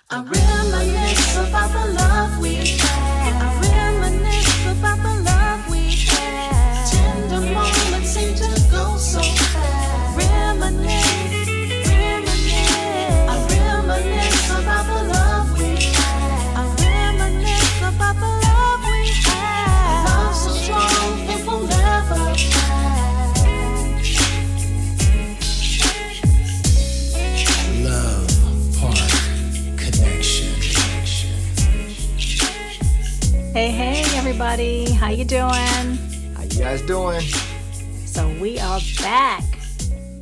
I reminisce about the love we had. I reminisce about the love we had. Tender moments seem to go so fast. Reminisce, reminisce. I reminisce about the love we had. I reminisce about the love we had. A love so strong it will never pass. Love Park Connection. Hey, everybody. How you doing? How you guys doing? So we are back.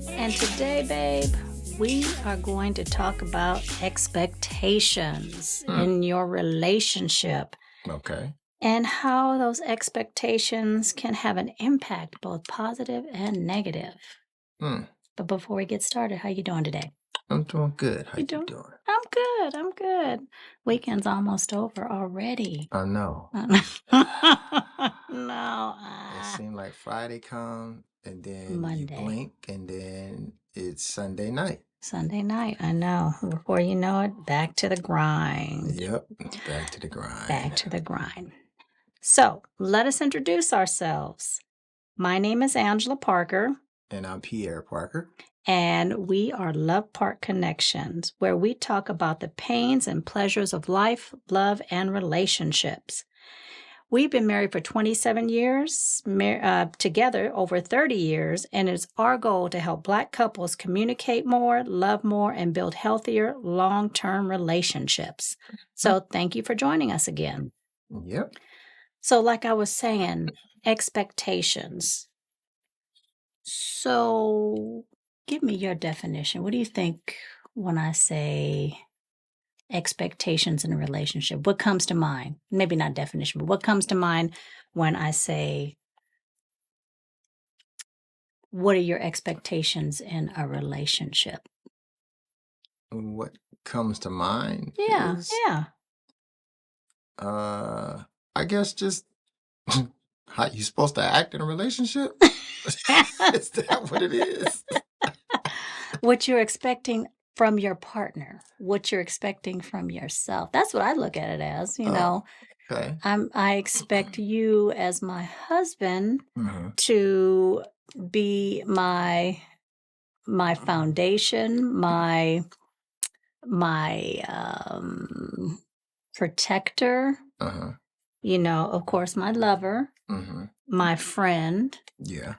And today, babe, we are going to talk about expectations in your relationship Okay. and how those expectations can have an impact, both positive and negative. Hmm. But before we get started, how you doing today? I'm doing good. How You you doing? doing? I'm good. Weekend's almost over already. I know. No. It seemed like Friday come and then Monday. you blink and then it's Sunday night. Sunday night, I know. Before you know it, back to the grind. Yep. Back to the grind. Back to the grind. So let us introduce ourselves. My name is Angela Parker, And I'm Pierre Parker. and we are Love Park Connections, where we talk about the pains and pleasures of life, love, and relationships. We've been married for 27 years, together over 30 years, and it's our goal to help Black couples communicate more, love more, and build healthier, long-term relationships. So thank you for joining us again. Yep. So like I was saying, expectations. So give me your definition. What do you think when I say expectations in a relationship? What comes to mind? Maybe not definition, but what comes to mind when I say, what are your expectations in a relationship? What comes to mind Yeah, is, yeah. I guess just how you supposed to act in a relationship. Is that what it is? What you're expecting from your partner, what you're expecting from yourself. That's what I look at it as, you know. Okay. I expect you as my husband Mhm. to be my foundation, my protector, Uh-huh. you know, of course, my lover, Mm-hmm. my friend, Yeah.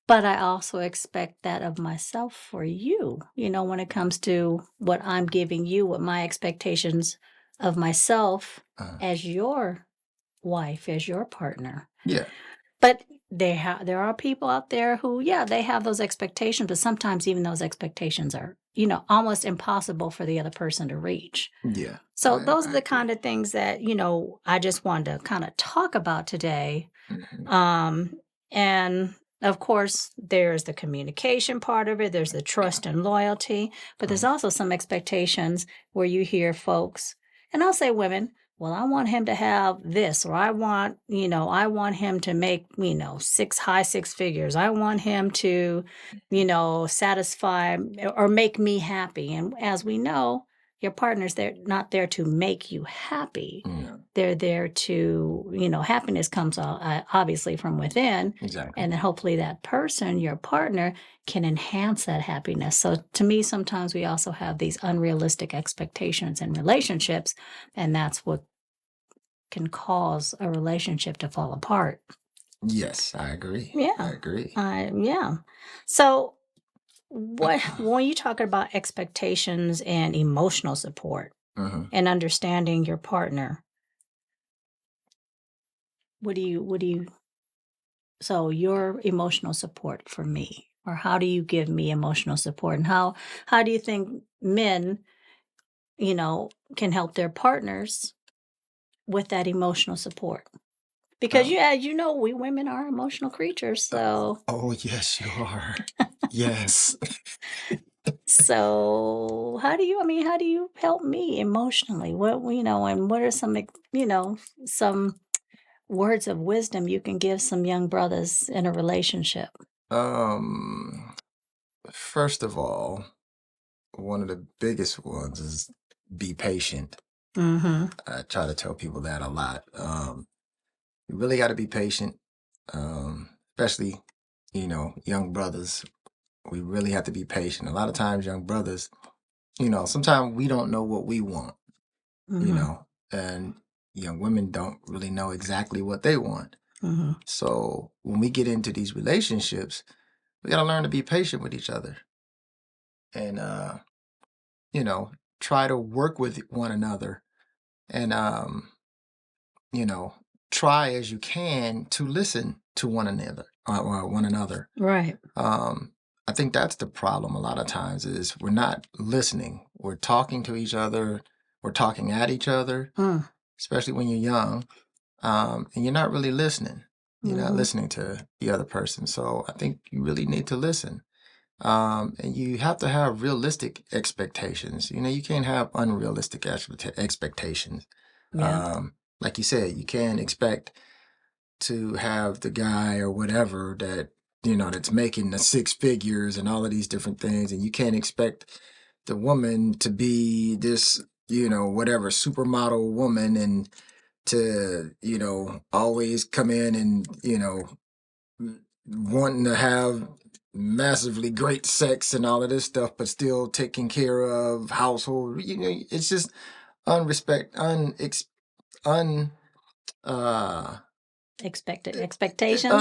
but I also expect that of myself for you, you know, when it comes to what I'm giving you, what my expectations of myself as your wife, as your partner. Yeah. But there are people out there who, yeah, they have those expectations, but sometimes even those expectations are, you know, almost impossible for the other person to reach. Yeah. So I those are the agree. kind of things that, you know, I just wanted to kind of talk about today. Mhm. And of course, there's the communication part of it, there's the trust and loyalty, but there's also some expectations where you hear folks, and I'll say women, well, I want him to have this, or I want him to make, you know, high six figures. I want him to, you know, satisfy or make me happy. And as we know, your partner's there not there to make you happy. Yeah. They're there to, you know, happiness comes obviously from within. Exactly. And then hopefully that person, your partner, can enhance that happiness. So to me, sometimes we also have these unrealistic expectations in relationships, and that's what can cause a relationship to fall apart. Yes, I agree. Yeah. I agree. Yeah. So when you talk about expectations and emotional support Mm-hmm. and understanding your partner, so your emotional support for me, or how do you give me emotional support, and how do you think men, you know, can help their partners with that emotional support? Because you know, we women are emotional creatures. So Oh, yes, you are. Yes. so how do you help me emotionally? What, you know, and what are some, you know, some words of wisdom you can give some young brothers in a relationship? First of all, one of the biggest ones is be patient. Mm-hmm. I try to tell people that a lot. You really got to be patient, especially, young brothers. We really have to be patient. A lot of times, young brothers, sometimes we don't know what we want, Mm-hmm. and young women don't really know exactly what they want. Mm-hmm. So when we get into these relationships, we got to learn to be patient with each other and, you know, try to work with one another and, you know, try as you can to listen to one another, one another. Right. I think that's the problem a lot of times is we're not listening. We're talking to each other. We're talking at each other, Mm. especially when you're young. And you're not really listening. You're not Mm-hmm. listening to the other person. So I think you really need to listen. And you have to have realistic expectations. You can't have unrealistic expectations. Yeah. Like you said, you can't expect to have the guy or whatever that's making the six figures and all of these different things. And you can't expect the woman to be this, whatever supermodel woman and to, always come in and, wanting to have massively great sex and all of this stuff, but still taking care of household. It's just unrespect, un, uh, Expected expectations.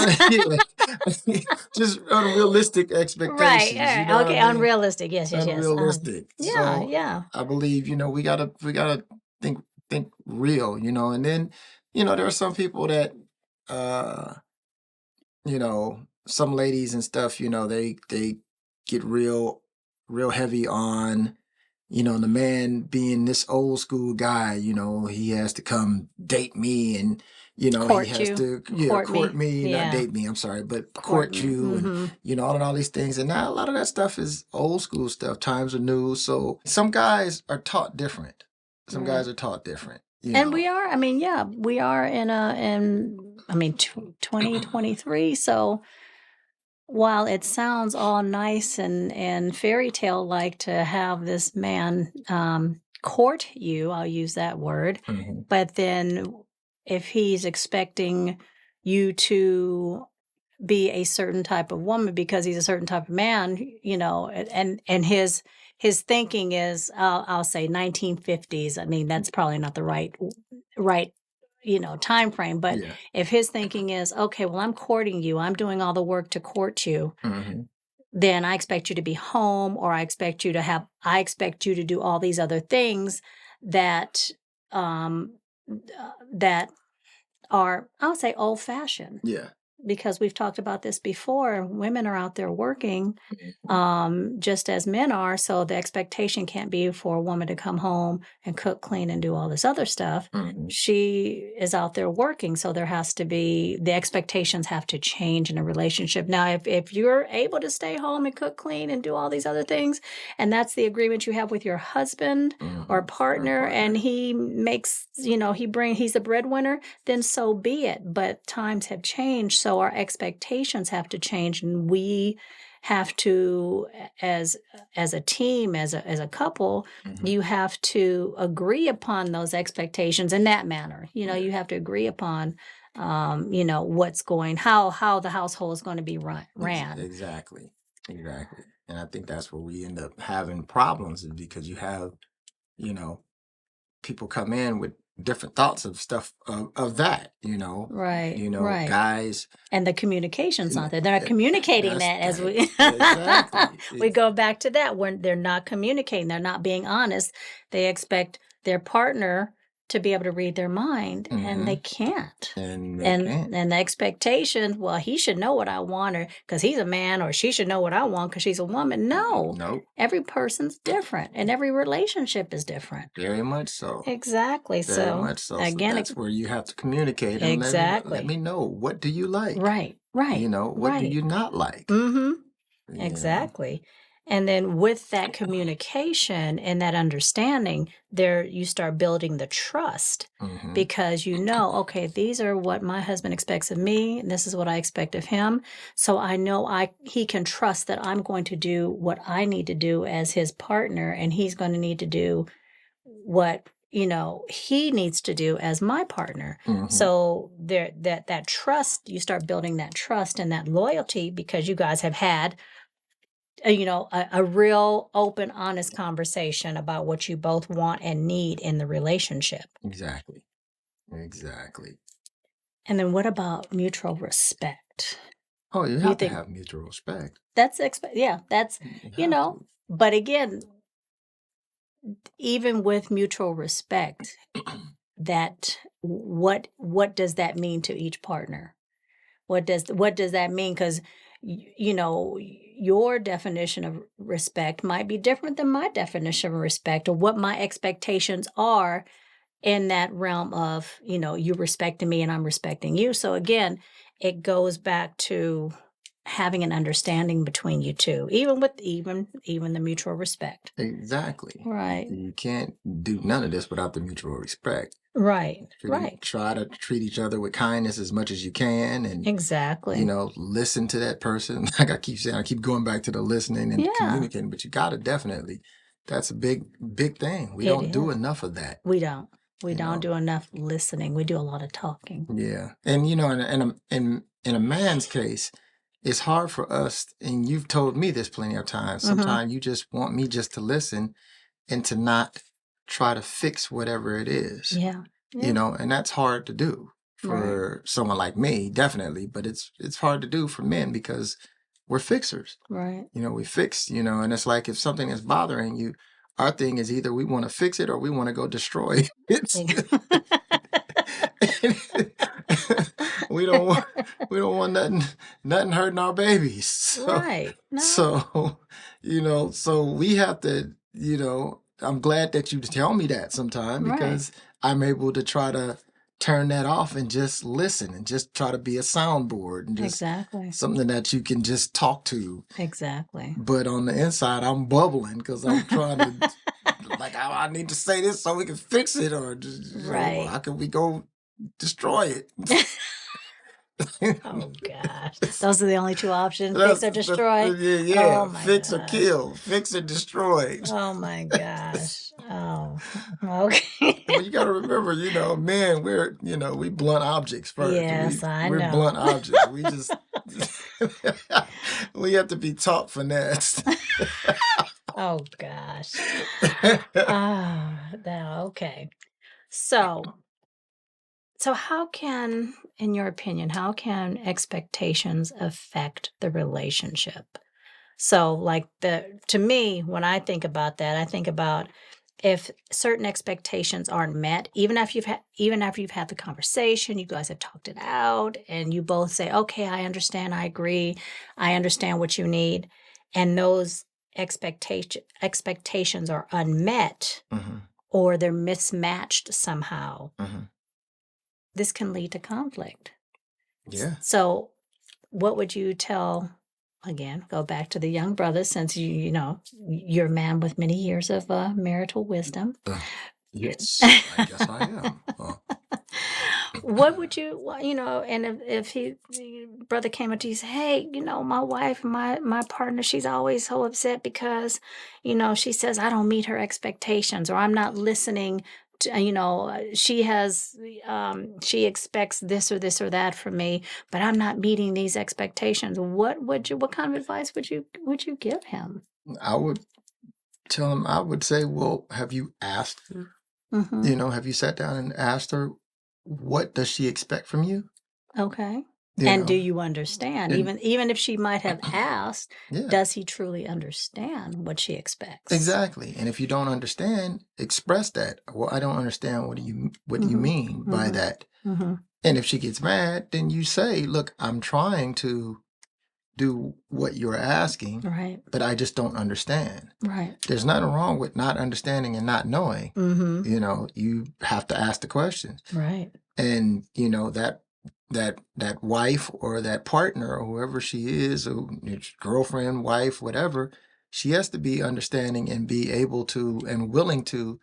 yeah, just unrealistic Right. expectations. You know what I Okay. mean? Unrealistic. Yes. Yes. Yes. Unrealistic. Yeah. So Yeah. I believe we gotta think real. And then there are some people that uh some ladies and stuff, they get real heavy on, the man being this old school guy, he has to come date me and, he Court has you. to, Court court me. me, not Yeah. date me, I'm sorry, but Court court me. you and, Mm-hmm. all these things. And now a lot of that stuff is old school stuff. Times are new. So some guys are taught different. Some Mm. guys are taught different, And we are. I mean, yeah, we are I mean, 2023. So while it sounds all nice and fairy tale like to have this man court you, I'll use that word, Mhm. but then if he's expecting you to be a certain type of woman because he's a certain type of man, and his thinking is, I'll say 1950s. I mean, that's probably not the right time frame, but Yeah. if his thinking is, okay, well, I'm courting you, I'm doing all the work to court you, Hmm. then I expect you to be home, or I expect you to do all these other things that um that are, I'll say, old fashioned, Yeah. because we've talked about this before. Women are out there working, just as men are. So the expectation can't be for a woman to come home and cook, clean, and do all this other stuff. Mhm. She is out there working. So the expectations have to change in a relationship. Now, if you're able to stay home and cook, clean, and do all these other things, and that's the agreement you have with your husband or Mhm. partner, and he makes, he's the breadwinner, then so be it. But times have changed, so our expectations have to change, and we have to, as a team, as a couple, Mhm. you have to agree upon those expectations in that manner. Yeah. You have to agree upon, how the household is going to be ran. Exactly. Exactly. And I think that's where we end up having problems is because you have, you know, people come in with different thoughts of stuff of that, Right, right. guys. And the communication's And not there. They're not communicating that's that, as that we exactly. we go back to that, when they're not communicating, they're not being honest. They expect their partner to be able to read their mind, and they Hmm. can't. And they And can't. the expectation, well, he should know what I want, or because he's a man, or she should know what I want because she's a woman. No, Nope. every person's different, and every relationship is different. Very much so. Exactly. Very So much so. So again, that's where you have to communicate and let exactly. me know, what do you like? Right, right, What do right. you not like? Mm-hmm. You know? Exactly. And then with that communication and that understanding, there you start building the trust, Mhm. because okay, these are what my husband expects of me, and this is what I expect of him. So I know he can trust that I'm going to do what I need to do as his partner, and he's going to need to do what he needs to do as my partner. Mhm. So there that trust, you start building that trust and that loyalty because you guys have had a real open, honest conversation about what you both want and need in the relationship. Exactly. And then what about mutual respect? Oh, you You have to think have mutual respect. that's that's You have to. but again, even with mutual respect, that what does that mean to each partner? What does that mean? Because your definition of respect might be different than my definition of respect, or what my expectations are in that realm of you respecting me and I'm respecting you. So again, it goes back to having an understanding between you two, even with even the mutual respect. Exactly. Right. You can't do none of this without the mutual respect. Right. Right. Try to treat each other with kindness as much as you can, and Exactly. listen to that person. Like I keep saying, I keep going back to the listening and Yeah. communicating, but you gotta definitely. That's a big thing. We It don't do is. enough of that. We don't. We You don't know. do enough listening. We do a lot of talking. Yeah, and in a man's case, it's hard for us. And you've told me this plenty of times. Mhm. Sometimes you just want me just to listen and to not try to fix whatever it is. Yeah. Yeah. And that's hard to do Right. for someone like me, definitely. But it's hard to do for men because we're fixers. Right. We fix. And it's like if something is bothering you, our thing is either we want to fix it or we want to go destroy it. we don't want nothing hurting our babies. So, Right. No. so we have to, I'm glad that you tell me that sometime Right. because I'm able to try to turn that off and just listen and just try to be a soundboard and just Exactly. something that you can just talk to. Exactly. But on the inside, I'm bubbling because I'm trying to, like, I need to say this so we can fix it, or just, Right. how can we go destroy it? Oh gosh, those are the only two options: fix or destroy. Yeah, Oh my fix or gosh. kill, fix or destroy. Oh my gosh. Oh, okay. Well, you got to remember, men, we blunt objects first. Yes, I We're know. blunt objects. We just, we have to be taught finesse. Oh gosh. No, okay. So how can, in your opinion, how can expectations affect the relationship? So like to me, when I think about that, I think about if certain expectations aren't met, even after you've had the conversation, you guys have talked it out and you both say, okay, I understand, I agree, I understand what you need, and those expectations are unmet Mm-hmm. or they're mismatched somehow, Mm-hmm. this can lead to conflict. Yeah. So what would you tell, again, go back to the young brother, since you're a man with many years of marital wisdom. Yes, I guess I am. What would you, and if brother came up to you and said, hey, my wife, my partner, she's always so upset because, she says I don't meet her expectations, or I'm not listening to, she expects this or this or that from me, but I'm not meeting these expectations. What kind of advice would you give him? I would tell him, I would say, well, have you asked her? Mm-hmm. Have you sat down and asked her, what does she expect from you? Okay. You And know? do you understand? And- Even if she might have asked, Yeah. does he truly understand what she expects? Exactly. And if you don't understand, express that. Well, I don't understand. What do you Mhm. mean by Mhm. that? Mm-hmm. And if she gets mad, then you say, look, I'm trying to do what you're asking, Right. but I just don't understand. Right. There's nothing wrong with not understanding and not knowing. Mm-hmm. You have to ask the question. Right. And that wife or that partner or whoever she is, or girlfriend, wife, whatever, she has to be understanding and be able to and willing to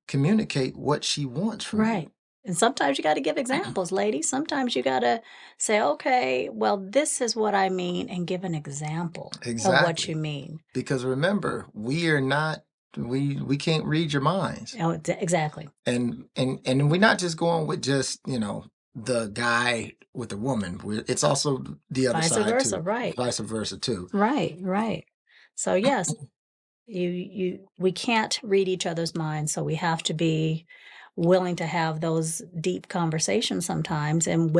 communicate what she wants from Right. you. And sometimes you got to give examples, ladies. Sometimes you got to say, okay, well, this is what I mean, and give an example of what Exactly. you mean. Because remember, we are not We can't read your minds. Oh, exactly. And we're not just going with just, the guy with the woman. It's also the other Vice side versa, too. right. Vice versa too. Right. So yes, we can't read each other's minds, so we have to be willing to have those deep conversations sometimes, and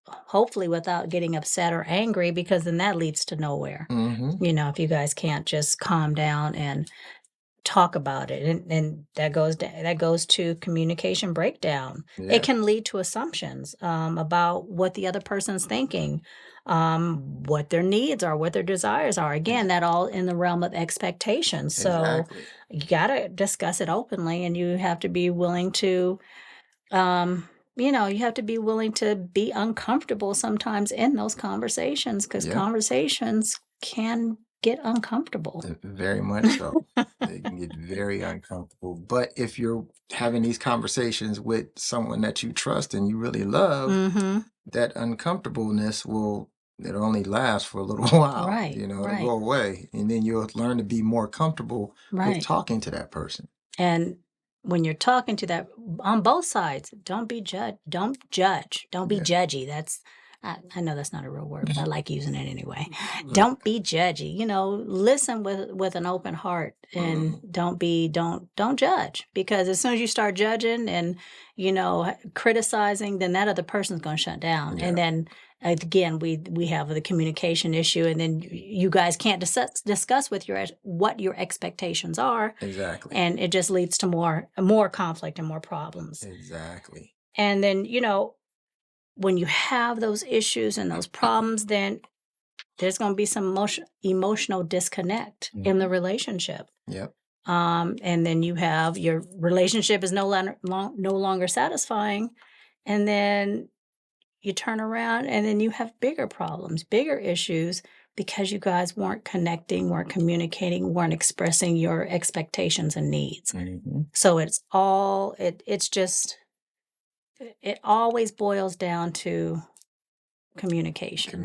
hopefully without getting upset or angry, because then that leads to nowhere. Mm-hmm. If you guys can't just calm down and talk about it, and that goes to communication breakdown. It can lead to assumptions about what the other person's thinking, what their needs are, what their desires are. Again, that all in the realm of expectations. So Exactly. you got to discuss it openly, and you have to be willing to you have to be willing to be uncomfortable sometimes in those conversations, because Yep. conversations can get uncomfortable. Very much so. They can get very uncomfortable. But if you're having these conversations with someone that you trust and you really love, Mm-hmm. that uncomfortableness it'll only last for a little while. Right, It'll right. go away. And then you'll learn to be more comfortable with Right. talking to that person. And when you're talking to that, on both sides, don't be judge. Don't judge. Don't be Yeah. judgy. I know that's not a real word, but I like using it anyway. Mm-hmm. Don't be judgy. Listen with an open heart, and don't judge, because as soon as you start judging and criticizing, then that other person's going to shut down, Yeah. and then again we have the communication issue, and then you guys can't discuss with what your expectations are. Exactly. And it just leads to more conflict and more problems. Exactly. And then when you have those issues and those problems, then there's going to be some emotional disconnect in the relationship. Yep. And then you have your relationship is no longer satisfying, and then you turn around and then you have bigger problems, bigger issues, because you guys weren't connecting, weren't communicating, weren't expressing your expectations and needs. Mm-hmm. So it always boils down to communication.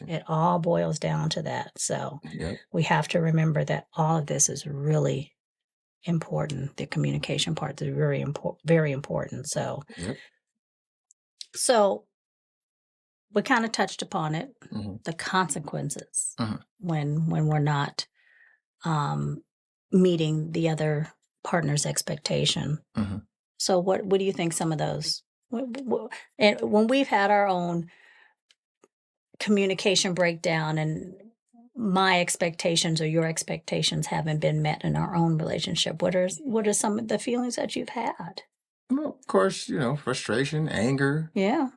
It all boils down to that. So we have to remember that all of this is really important. The communication part is very important. So, so we kind of touched upon it, the consequences when we're not meeting the other partner's expectation. So what do you think some of those, and when we've had our own communication breakdown and my expectations or your expectations haven't been met in our own relationship, what are some of the feelings that you've had? Well, of course, frustration, anger. Yeah.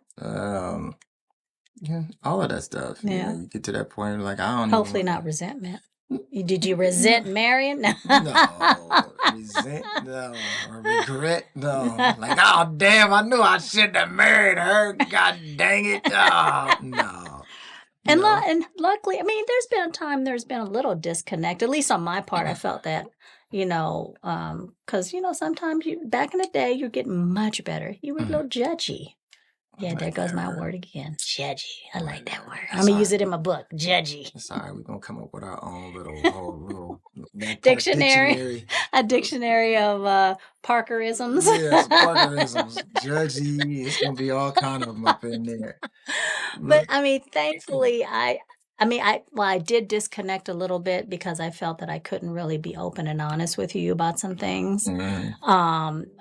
Yeah, all of that stuff. Yeah. You get to that point, like, I don't Hopefully even... not resentment. Did you resent marrying? No. Resent, no. Or regret, no. Like, oh, damn, I knew I shouldn't have married her. God dang it. Oh, no. And luckily, I mean, there's been a little disconnect, at least on my part. I felt that, because, sometimes back in the day, you're getting much better. You were a little judgy. Yeah, there goes my word again. Judgy. I like that word. I'm going to use it in my book. Judgy. Sorry, we're going to come up with our own little dictionary. A dictionary of Parkerisms. Yes, Parkerisms. Judgy. It's going to be all kind of them up in there. But I mean, thankfully, I did disconnect a little bit because I felt that I couldn't really be open and honest with you about some things.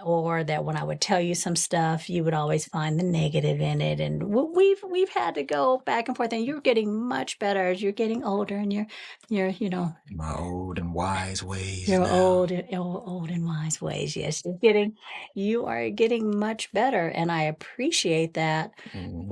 Or that when I would tell you some stuff, you would always find the negative in it. And we've had to go back and forth, and you're getting much better as you're getting older, and you're my old and wise ways. Your old and wise ways. Yes, you are getting much better, and I appreciate that,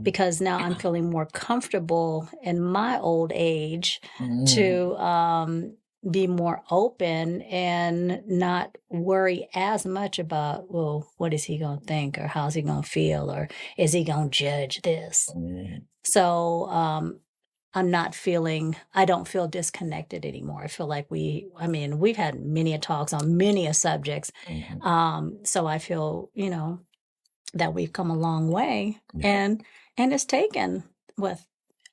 because now I'm feeling more comfortable in my old age to be more open and not worry as much about, well, what is he going to think, or how's he going to feel, or is he going to judge this? So I don't feel disconnected anymore. I feel like we've had many talks on many subjects. So I feel, that we've come a long way, and it's taken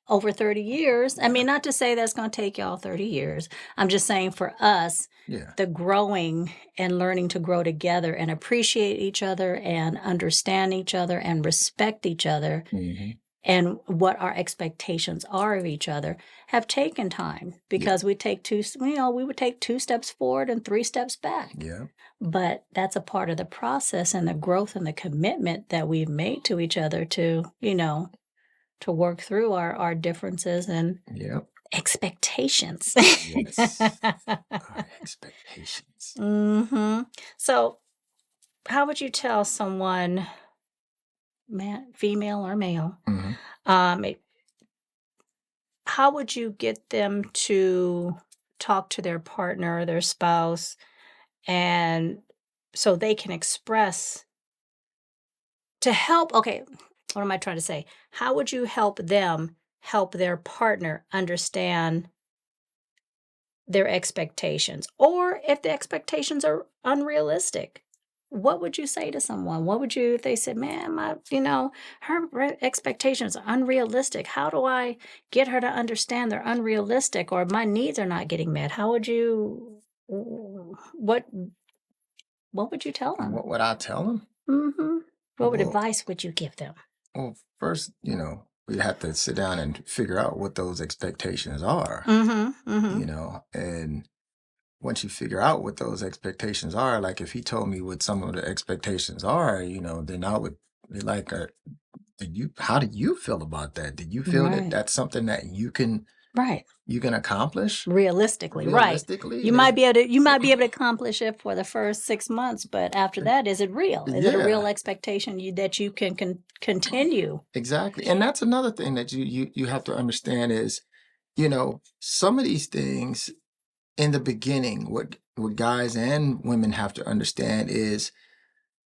over 30 years. I mean, not to say that's going to take y'all 30 years. I'm just saying for us, Yeah. the growing and learning to grow together and appreciate each other and understand each other and respect each other Mm-hmm. and what our expectations are of each other have taken time because we would take 2 steps forward and 3 steps back. Yeah. But that's a part of the process and the growth and the commitment that we've made to each other to, to work through our differences and Yep. expectations. Yes. Our expectations. Mm-hmm. So, how would you tell someone, man, female or male, Mm-hmm. how would you get them to talk to their partner or their spouse and so they can express to help? Okay, what am I trying to say? How would you help them help their partner understand their expectations? Or if the expectations are unrealistic, what would you say to someone? What would you, if they said, man, her expectations are unrealistic. How do I get her to understand they're unrealistic or my needs are not getting met? How would you, what would you tell them? What would I tell them? Mm-hmm. What Well, advice would you give them? Well, first, we'd have to sit down and figure out what those expectations are, Mm-hmm. Mm-hmm. And once you figure out what those expectations are, like if he told me what some of the expectations are, then I would be like, how do you feel about that? Did you feel that Right. that's something that you can accomplish Realistically, right. realistically? You might be able to accomplish it for the first 6 months, but after that, is it real? Is it a real Yeah. expectation that you can continue? Exactly. And that's another thing that you have to understand is, some of these things in the beginning, what guys and women have to understand is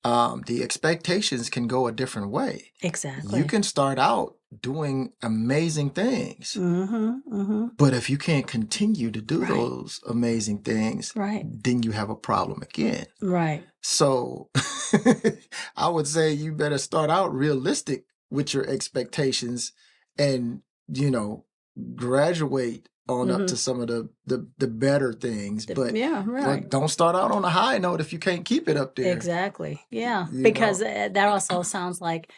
the expectations can go a different way. Exactly. You can start out doing amazing things, Mm-hmm. but if you can't continue to do Right. those amazing things, Right. then you have a problem again. Right. So I would say you better start out realistic with your expectations and, graduate on up to some of the better things. But Yeah, right. don't start out on a high note if you can't keep it up there. Exactly. Yeah. You Because know? that also sounds like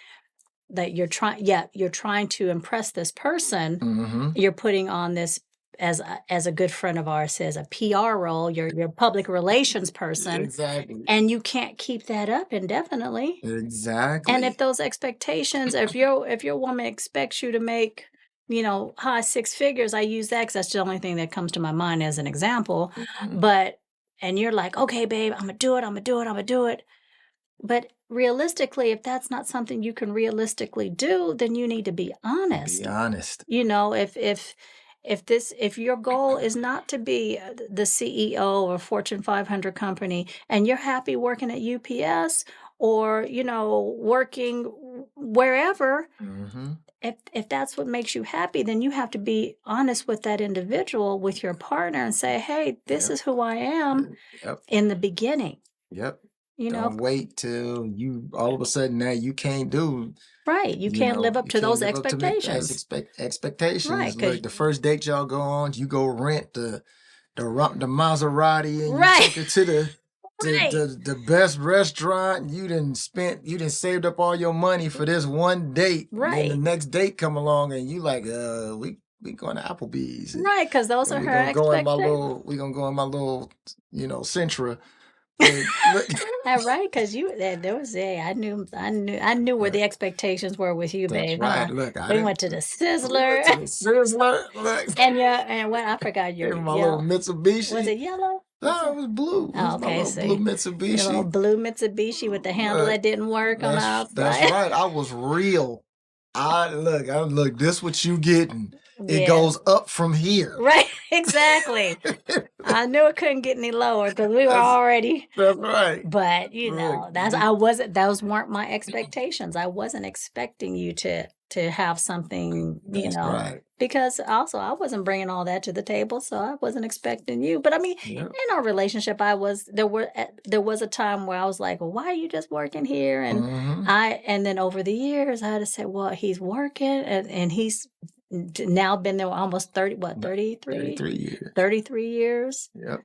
that you're trying to impress this person. Mm-hmm. You're putting on this, as a good friend of ours says, a PR role. You're a public relations person. Exactly. And you can't keep that up indefinitely. Exactly. And if those expectations, if your woman expects you to make, high 6 figures, I use that because that's the only thing that comes to my mind as an example. Mhm. And you're like, okay, babe, I'm gonna do it. But realistically, if that's not something you can realistically do, then you need to be honest. Be honest. If your goal is not to be the CEO of a Fortune 500 company and you're happy working at UPS or, working wherever, Mm-hmm. if that's what makes you happy, then you have to be honest with that individual, with your partner and say, hey, this Yep. is who I am Yep. in the beginning. Yep. You know, Don't wait till you all of a sudden now you can't do. right. You can't live up you to can't those live up to make expectations. expectations. Right, 'cause- Look, the first date y'all go on, you go rent the Maserati and Right. you take her to the Right. the best restaurant. You done saved up all your money for this one date. Right. Then the next date come along and you like, we going to Applebee's. Right, because those are we her gonna go in my expectations. we gonna go in my little, Sentra. Right, because there was I knew where the expectations were with you, That's babe. right. Huh? Look, We went to the Sizzler. Look. and what I forgot your In my little Mitsubishi. Was it yellow? No, it was blue. It was my Okay, little blue Mitsubishi. Your little blue Mitsubishi with the handle that didn't work on the outside. That's right. I was real. Look, this what you getting. It Yeah. goes up from here. Right, exactly. I knew it couldn't get any lower because we were already. That's right. But Look, those weren't my expectations. I wasn't expecting you to have something, That's right. because also I wasn't bringing all that to the table, so I wasn't expecting you. But I mean, Yep. in our relationship, there was a time where I was like, well, why are you just working here? And Mhm. and then over the years, I had to say, well, he's working and he's now been there almost 33? 33 years. 33 years. Yep.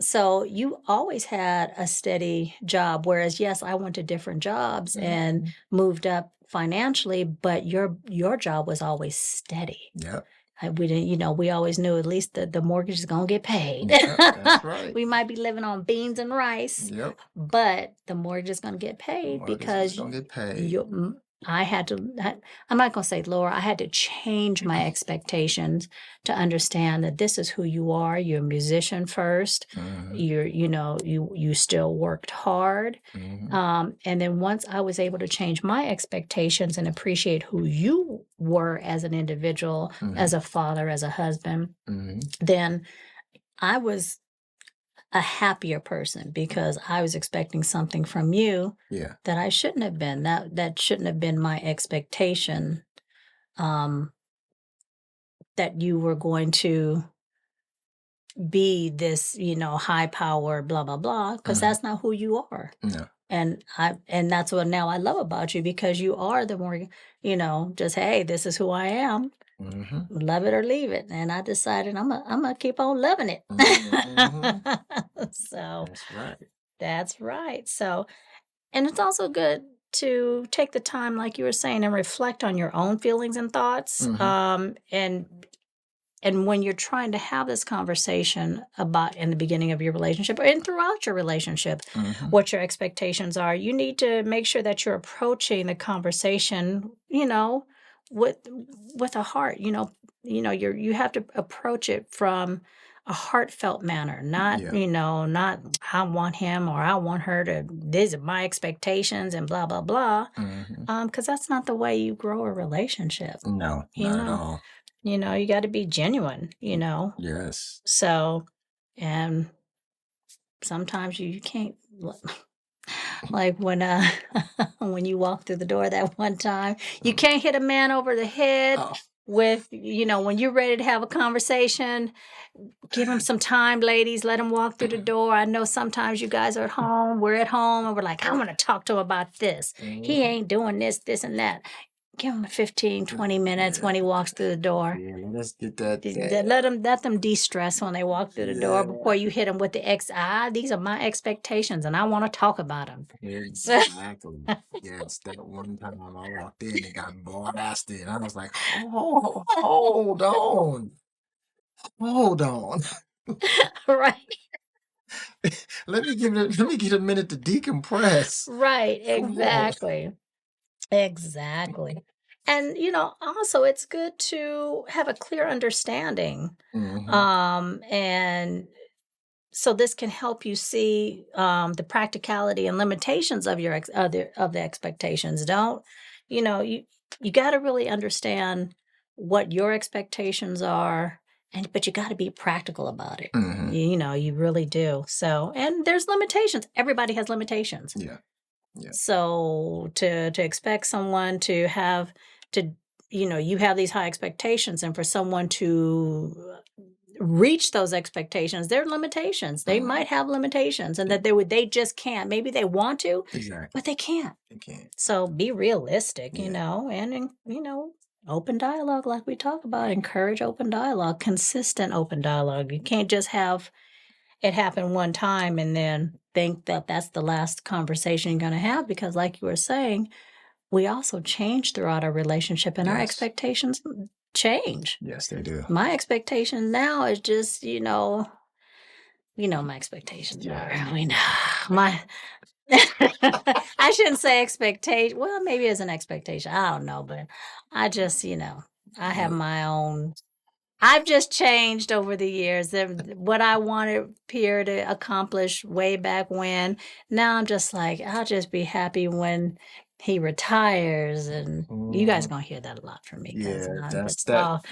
So you always had a steady job, whereas yes, I went to different jobs and moved up financially, but your job was always steady. Yep. We didn't, we always knew at least the mortgage is gonna get paid. Yep, that's right. We might be living on beans and rice, Yep. but the mortgage is gonna get paid Mortgage is because gonna get paid. I had to. I'm not gonna say Laura. I had to change my expectations to understand that this is who you are. You're a musician first. You still worked hard. And then once I was able to change my expectations and appreciate who you were as an individual, as a father, as a husband, then I was a happier person because I was expecting something from you that I shouldn't have been. That shouldn't have been my expectation. That you were going to be this, high power, blah blah blah, because that's not who you are. No. And that's what now I love about you, because you are the more, just, hey, this is who I am. Love it or leave it. And I decided I'm gonna keep on loving it. So that's right. So, and it's also good to take the time, like you were saying, and reflect on your own feelings and thoughts. And when you're trying to have this conversation about in the beginning of your relationship and throughout your relationship, what your expectations are, you need to make sure that you're approaching the conversation, with a heart. You have to approach it from a heartfelt manner, not not I want him or I want her to. These are my expectations and blah blah blah, because that's not the way you grow a relationship. No, not at all. You got to be genuine, Yes. So, and sometimes you can't, like when when you walk through the door that one time, you can't hit a man over the head with, when you're ready to have a conversation, give him some time, ladies, let him walk through the door. I know sometimes you guys are at home, we're at home, and we're like, I want to talk to him about this. He ain't doing this, and that. Give him 15, 20 minutes when he walks through the door. Yeah, let's get that. Let them de-stress when they walk through the door before you hit them with the these are my expectations and I want to talk about them. Exactly. Yes, that one time I walked in and got blasted. I was like, hold on. Right. Let me get a minute to decompress. Right, exactly. Exactly. And, also it's good to have a clear understanding. And so this can help you see the practicality and limitations of of the expectations. You got to really understand what your expectations are, but you got to be practical about it. You really do. So, and there's limitations. Everybody has limitations. Yeah. So to expect someone to have you have these high expectations, and for someone to reach those expectations, there are limitations. They might have limitations, and that they just can't. Maybe they want to, but they can't. So be realistic, and open dialogue, like we talk about. Encourage open dialogue, consistent open dialogue. You can't just have it happen one time and then think that that's the last conversation you're going to have, because like you were saying, we also change throughout our relationship, and our expectations change. Yes, they do. My expectation now is just, my expectations are, my, I shouldn't say expectation. Well, maybe it's an expectation. I don't know, but I just, I have my own. I've just changed over the years. What I wanted Pierre to accomplish way back when, now I'm just like, I'll just be happy when he retires. And you guys are going to hear that a lot from me.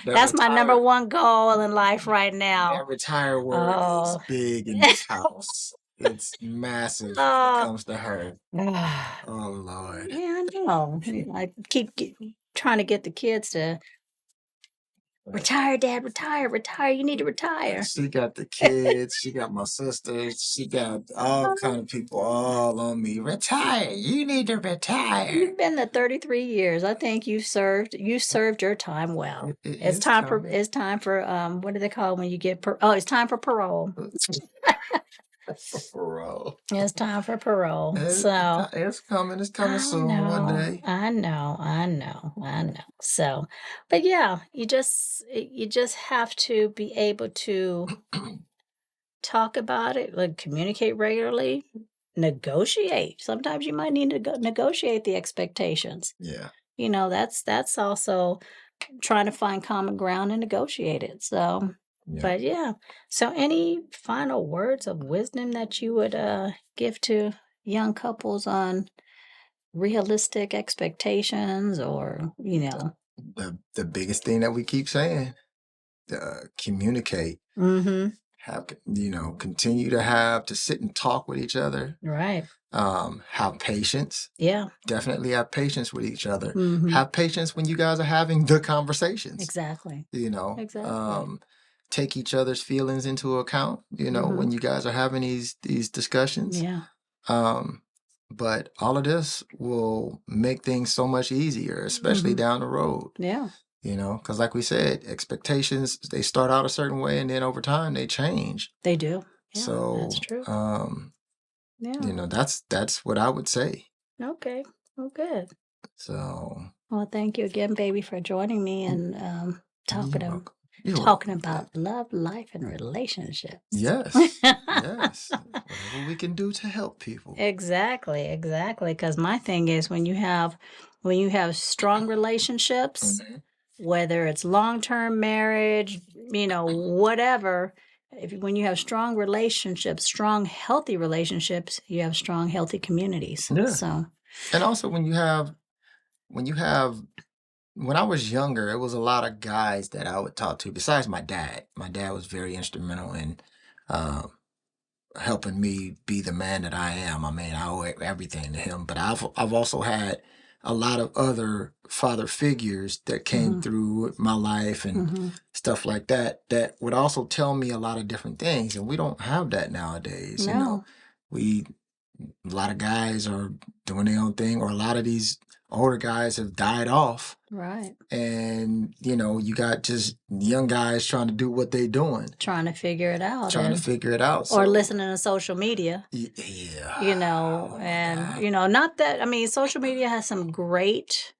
That's my number one goal in life right now. That retire word is big in this house. It's massive when it comes to her. Oh, Lord. Yeah, I know. I keep trying to get the kids to Retire, Dad, retire, retire. You need to retire. She got the kids. She got my sisters. She got all kind of people all on me. Retire. You need to retire. You've been there 33 years. I think you served your time well. It's time for what do they call when you get it's time for parole. Parole. It's time for parole. It's coming. It's coming soon one day. I know. So, but yeah, you just have to be able to talk about it, like communicate regularly, negotiate. Sometimes you might need to negotiate the expectations. Yeah. That's also trying to find common ground and negotiate it. So, Yeah. but yeah. So any final words of wisdom that you would give to young couples on realistic expectations, or, The biggest thing that we keep saying, communicate. Mm-hmm. Have, continue to sit and talk with each other. Right. Have patience. Yeah. Definitely have patience with each other. Mm-hmm. Have patience when you guys are having the conversations. Exactly. Exactly. Take each other's feelings into account, when you guys are having these discussions. Yeah. But all of this will make things so much easier, especially down the road. Yeah. Because like we said, expectations, they start out a certain way and then over time they change. They do. Yeah, So that's true. Yeah. That's what I would say. Okay. Well, good. So. Well, thank you again, baby, for joining me and talking about love, life, and relationships. Yes. Yes. Whatever we can do to help people. Exactly. Because my thing is when you have strong relationships, whether it's long-term marriage, whatever, when you have strong relationships, strong, healthy relationships, you have strong, healthy communities. Yeah. So, and also when I was younger, it was a lot of guys that I would talk to besides my dad. My dad was very instrumental in helping me be the man that I am. I mean, I owe everything to him, but I've also had a lot of other father figures that came through my life and stuff like that would also tell me a lot of different things, and we don't have that nowadays. No. A lot of guys are doing their own thing, or a lot of these older guys have died off. Right. And, you got just young guys trying to do what they're doing. Trying to figure it out. So, or listening to social media. Yeah. Not that, social media has some great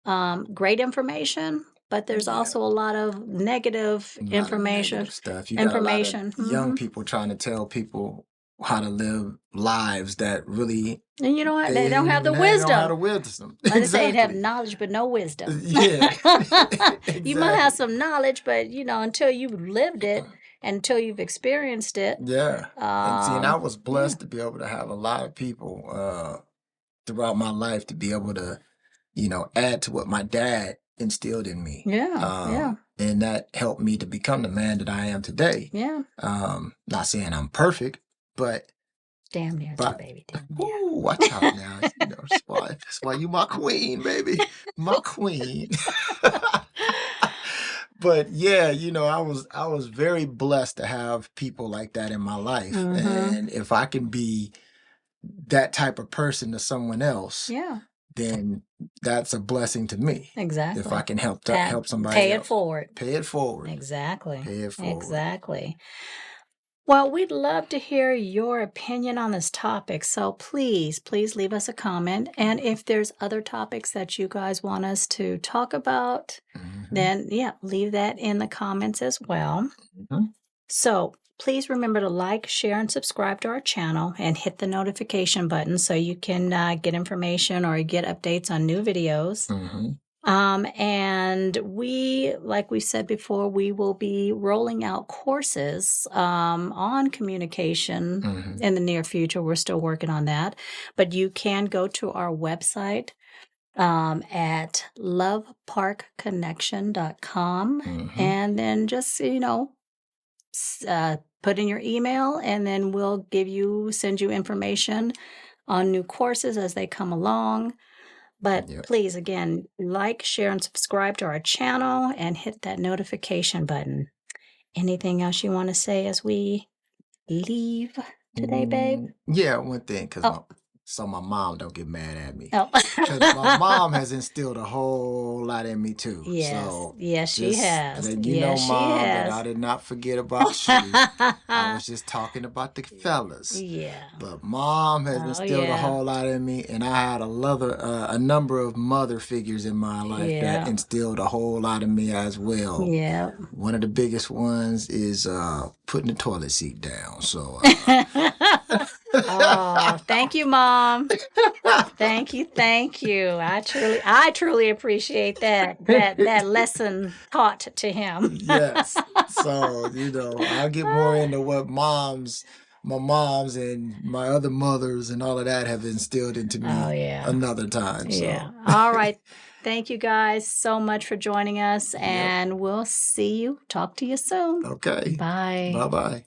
information, but there's also a lot of negative information. Negative stuff. You got a lot of young people trying to tell people how to live lives that really, and you know what, they don't have the wisdom. They don't have the wisdom. Like they say, have knowledge but no wisdom. Yeah. Exactly. You might have some knowledge, but until you've lived it, until you've experienced it. Yeah. And I was blessed to be able to have a lot of people throughout my life to be able to add to what my dad instilled in me. Yeah. And that helped me to become the man that I am today. Yeah. Not saying I'm perfect, but damn near too, baby. Damn near. Ooh, watch out now. That's why you my queen, baby. My queen. But yeah, I was very blessed to have people like that in my life. And if I can be that type of person to someone else, then that's a blessing to me. Exactly. If I can help somebody Pay else. it forward. Pay it forward. Exactly. Pay it forward. Exactly. Well, we'd love to hear your opinion on this topic. So please leave us a comment. And if there's other topics that you guys want us to talk about, then leave that in the comments as well. So please remember to like, share, and subscribe to our channel and hit the notification button so you can get information or get updates on new videos. And like we said before, we will be rolling out courses on communication in the near future. We're still working on that, but you can go to our website at loveparkconnection.com and then just, put in your email, and then we'll send you information on new courses as they come along. But Yep. please, again, like, share, and subscribe to our channel and hit that notification button. Anything else you want to say as we leave today, babe? Yeah, one thing, Oh, so my mom don't get mad at me. oh. Because my mom has instilled a whole lot in me too. Yes, So yes, she just has. letting you know, Yes, she Mom, that I has. did not forget about you. I was just talking about the fellas. Yeah. But Mom has Oh, instilled a yeah. whole lot in me, and I had a number of mother figures in my life that Yeah. instilled a whole lot in me as well. Yeah. One of the biggest ones is putting the toilet seat down. So Oh, thank you, Mom. Thank you, thank you. I truly appreciate that lesson taught to him. Yes. So, I'll get more into what my moms and my other mothers and all of that have instilled into Oh, me yeah. another time. Yeah. So, All right. Thank you guys so much for joining us, yep. and we'll talk to you soon. Okay. Bye. Bye-bye.